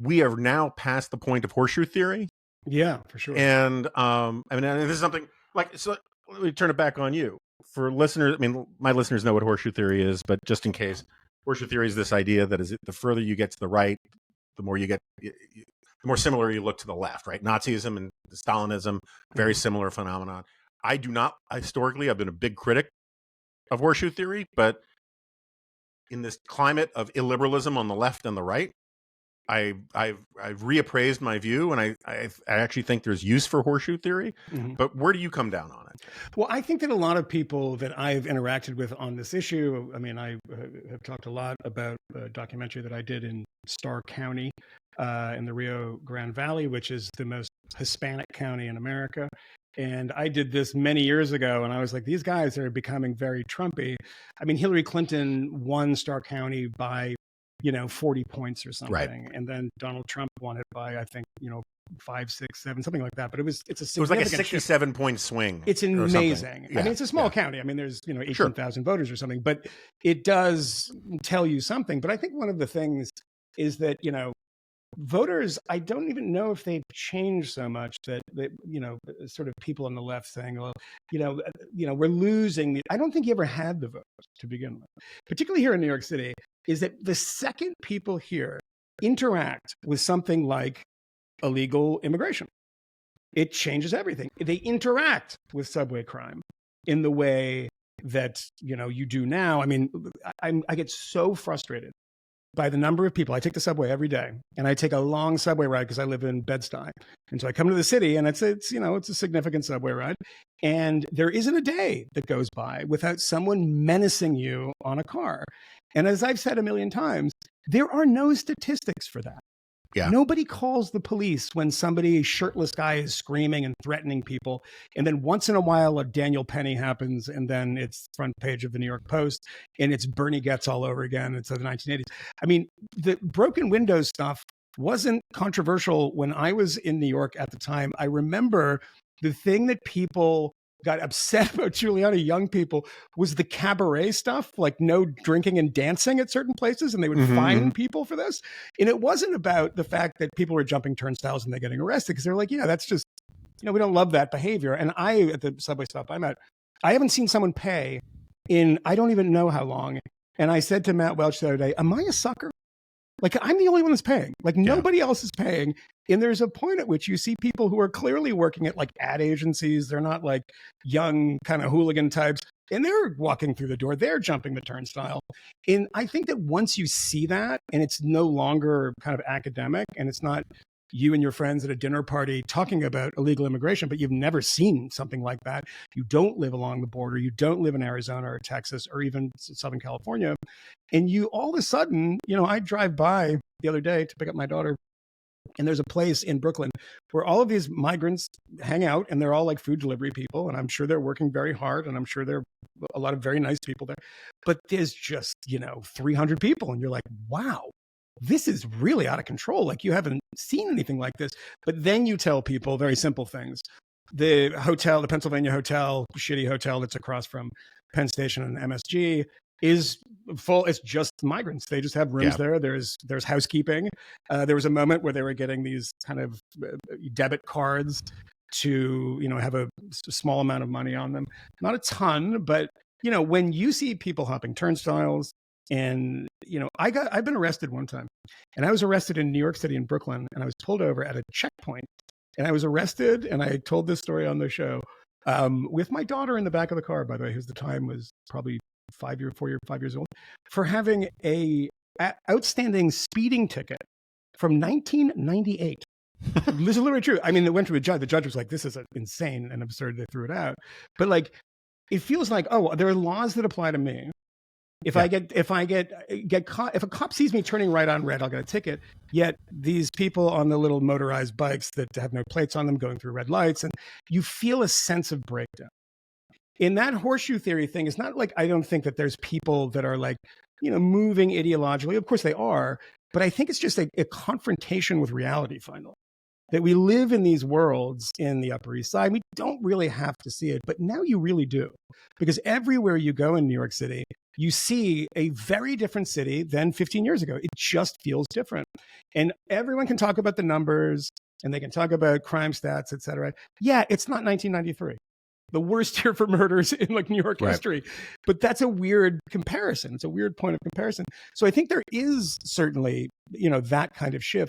we are now past the point of horseshoe theory. Yeah, for sure. And I mean, this is something like, so let me turn it back on you. For listeners, I mean, my listeners know what horseshoe theory is, but just in case, horseshoe theory is this idea that is the further you get to the right, the more you get, the more similar you look to the left, right? Nazism and Stalinism, very similar phenomenon. I do not, historically, I've been a big critic of horseshoe theory, but in this climate of illiberalism on the left and the right, I've reappraised my view, and I actually think there's use for horseshoe theory. But where do you come down on it? Well, I think that a lot of people that I've interacted with on this issue, I mean, I have talked a lot about a documentary that I did in Starr County in the Rio Grande Valley, which is the most Hispanic county in America. And I did this many years ago, and I was like, these guys are becoming very Trumpy. I mean, Hillary Clinton won Starr County by 40 points or something. Right. And then Donald Trump won it by, I think, 5, 6, 7, something like that. But it's a significant, it was like a 67-point swing. It's amazing. Yeah. I mean, it's a small county. I mean, there's 18,000 voters or something, but it does tell you something. But I think one of the things is that voters, I don't even know if they've changed so much that sort of people on the left saying, well, we're losing. I don't think you ever had the votes to begin with, particularly here in New York City. Is that the second people here interact with something like illegal immigration, it changes everything. They interact with subway crime in the way that, you do now. I mean, I get so frustrated by the number of people. I take the subway every day, and I take a long subway ride because I live in Bed-Stuy. And so I come to the city, and it's a significant subway ride. And there isn't a day that goes by without someone menacing you on a car. And as I've said a million times, there are no statistics for that. Yeah. Nobody calls the police when a shirtless guy is screaming and threatening people. And then once in a while, a Daniel Penny happens, and then it's front page of the New York Post, and it's Bernie Getz all over again. It's the 1980s. I mean, the broken windows stuff wasn't controversial when I was in New York at the time. I remember the thing that people got upset about Giuliani, young people, was the cabaret stuff, like no drinking and dancing at certain places, and they would fine people for this. And it wasn't about the fact that people were jumping turnstiles and they're getting arrested, because they're like, that's just, we don't love that behavior. And at the subway stop I'm at, I haven't seen someone pay in, I don't even know how long. And I said to Matt Welch the other day, am I a sucker? Like, I'm the only one that's paying. Like, nobody else is paying. And there's a point at which you see people who are clearly working at like ad agencies. They're not like young kind of hooligan types. And they're walking through the door. They're jumping the turnstile. And I think that once you see that, and it's no longer kind of academic, and it's not you and your friends at a dinner party talking about illegal immigration, but you've never seen something like that. You don't live along the border. You don't live in Arizona or Texas or even Southern California. And you all of a sudden, I drive by the other day to pick up my daughter, and there's a place in Brooklyn where all of these migrants hang out, and they're all like food delivery people. And I'm sure they're working very hard, and I'm sure there are a lot of very nice people there. But there's just, 300 people, and you're like, wow, this is really out of control. Like, you haven't seen anything like this. But then you tell people very simple things. The hotel, the Pennsylvania hotel, shitty hotel that's across from Penn Station and MSG, is full. It's just migrants. They just have rooms there. There's housekeeping. There was a moment where they were getting these kind of debit cards to, have a small amount of money on them. Not a ton, but, when you see people hopping turnstiles, and, I've been arrested one time, and I was arrested in New York City in Brooklyn, and I was pulled over at a checkpoint, and I was arrested. And I told this story on the show with my daughter in the back of the car, by the way, who at the time was probably 5 years old, for having a outstanding speeding ticket from 1998. This is literally true. I mean, it went to a judge. The judge was like, this is insane and absurd. They threw it out. But like, it feels like, oh, there are laws that apply to me. If I get caught, if a cop sees me turning right on red, I'll get a ticket. Yet these people on the little motorized bikes that have no plates on them going through red lights, and you feel a sense of breakdown. In that horseshoe theory thing, it's not like, I don't think that there's people that are like, moving ideologically. Of course they are, but I think it's just a confrontation with reality finally. That we live in these worlds in the Upper East Side. We don't really have to see it, but now you really do. Because everywhere you go in New York City, you see a very different city than 15 years ago. It just feels different. And everyone can talk about the numbers and they can talk about crime stats, et cetera. Yeah, it's not 1993. The worst year for murders in like New York history. But that's a weird comparison. It's a weird point of comparison. So I think there is certainly, that kind of shift.